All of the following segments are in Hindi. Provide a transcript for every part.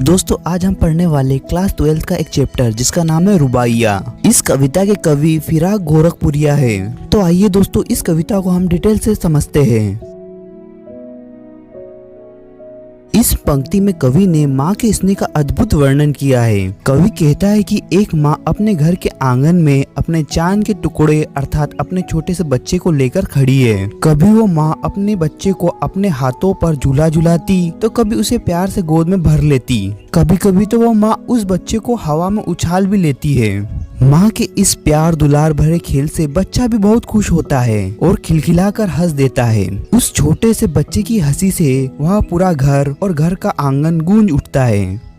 दोस्तों आज हम पढ़ने वाले क्लास 12 का एक चैप्टर जिसका नाम है रुबाइया। इस कविता के कवि फिराक गोरखपुरिया है। तो आइए दोस्तों इस कविता को हम डिटेल से समझते हैं। इस पंक्ति में कवि ने माँ के स्नेह का अद्भुत वर्णन किया है। कवि कहता है कि एक माँ अपने घर के आंगन में अपने चांद के टुकड़े अर्थात अपने छोटे से बच्चे को लेकर खड़ी है। कभी वो माँ अपने बच्चे को अपने हाथों पर झूला झुलाती तो कभी उसे प्यार से गोद में भर लेती। कभी कभी तो वो माँ उस बच्चे को हवा में उछाल भी लेती है। माँ के इस प्यार दुलार भरे खेल से बच्चा भी बहुत खुश होता है और खिलखिलाकर हंस देता है। उस छोटे से बच्चे की हंसी से वह पूरा घर और घर का आंगन गूंज उठता है।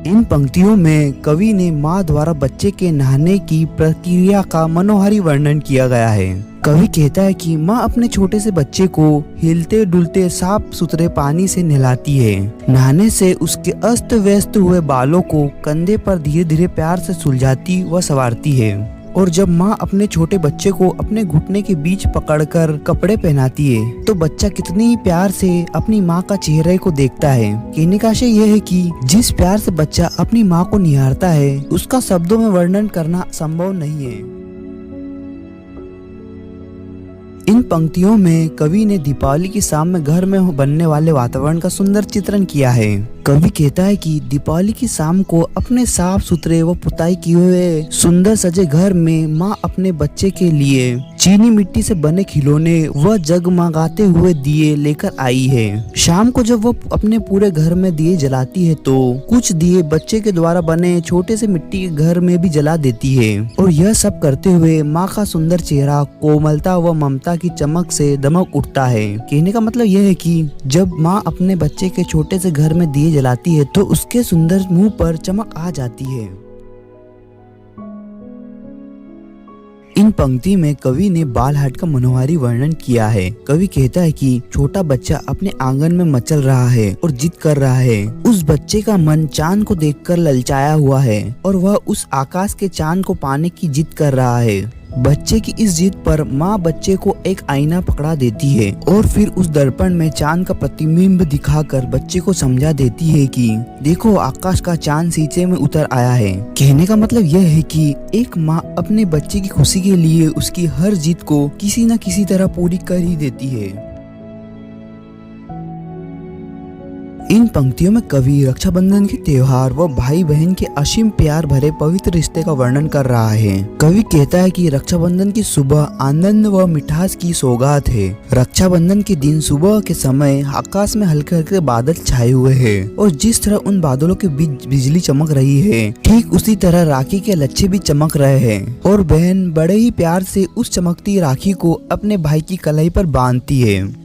इन पंक्तियों में कवि ने माँ द्वारा बच्चे के नहाने की प्रक्रिया का मनोहारी वर्णन किया गया है। कवि कहता है कि माँ अपने छोटे से बच्चे को हिलते डुलते साफ सुथरे पानी से नहलाती है। नहाने से उसके अस्त व्यस्त हुए बालों को कंधे पर धीरे धीरे प्यार से सुलझाती व संवारती है। और जब माँ अपने छोटे बच्चे को अपने घुटने के बीच पकड़कर कपड़े पहनाती है तो बच्चा कितनी ही प्यार से अपनी माँ का चेहरे को देखता है। कहने का आशय यह है कि जिस प्यार से बच्चा अपनी माँ को निहारता है उसका शब्दों में वर्णन करना संभव नहीं है। इन पंक्तियों में कवि ने दीपावली की शाम में घर में बनने वाले वातावरण का सुंदर चित्रण किया है। कवि कहता है कि दीपावली की शाम को अपने साफ सुथरे व पुताई किए हुए सुंदर सजे घर में माँ अपने बच्चे के लिए चीनी मिट्टी से बने खिलौने व जगमगाते हुए दिए लेकर आई है। शाम को जब वो अपने पूरे घर में दिए जलाती है तो कुछ दिए बच्चे के द्वारा बने छोटे से मिट्टी के घर में भी जला देती है। और यह सब करते हुए माँ का सुंदर चेहरा कोमलता व ममता की चमक से दमक उठता है। कहने का मतलब यह है कि जब माँ अपने बच्चे के छोटे से घर में दिए जलाती है तो उसके सुंदर मुंह पर चमक आ जाती है। इन पंक्ति में कवि ने बाल हाट का मनोहारी वर्णन किया है। कवि कहता है कि छोटा बच्चा अपने आंगन में मचल रहा है और जिद कर रहा है। उस बच्चे का मन चांद को देखकर ललचाया हुआ है और वह उस आकाश के चांद को पाने की जिद कर रहा है। बच्चे की इस जिद पर माँ बच्चे को एक आईना पकड़ा देती है और फिर उस दर्पण में चांद का प्रतिबिंब दिखाकर बच्चे को समझा देती है कि देखो आकाश का चांद शीशे में उतर आया है। कहने का मतलब यह है कि एक माँ अपने बच्चे की खुशी के लिए उसकी हर जिद को किसी न किसी तरह पूरी कर ही देती है। इन पंक्तियों में कवि रक्षाबंधन के त्योहार व भाई बहन के असीम प्यार भरे पवित्र रिश्ते का वर्णन कर रहा है। कवि कहता है कि रक्षाबंधन की सुबह आनंद व मिठास की सौगात है। रक्षाबंधन के दिन सुबह के समय आकाश में हल्के हल्के बादल छाए हुए हैं और जिस तरह उन बादलों के बीच बिजली चमक रही है ठीक उसी तरह राखी के लच्छे भी चमक रहे हैं और बहन बड़े ही प्यार से उस चमकती राखी को अपने भाई की कलाई पर बांधती है।